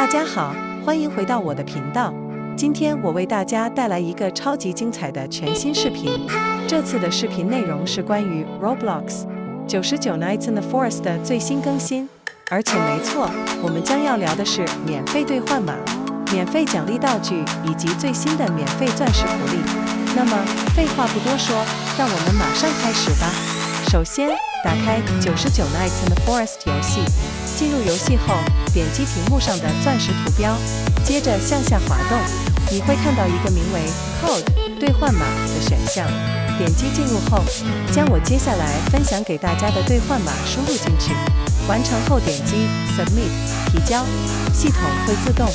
家好，欢迎回到我的频道。今天我为大家带来一个超级精彩的全新视频。这次的视频内容是关于 Roblox 99 Nights in the Forest 的最新更新，而且没错，我们将要聊的是免费兑换码、免费奖励道具以及最新的免费钻石福利。那么废话不多说，让我们马上开始吧。首先，打开99 Nights in the Forest 游戏，进入游戏后，点击屏幕上的钻石图标，接着向下滑动，你会看到一个名为 Code 兑换码的选项。点击进入后，将我接下来分享给大家的兑换码输入进去，完成后点击 Submit 提交，系统会自动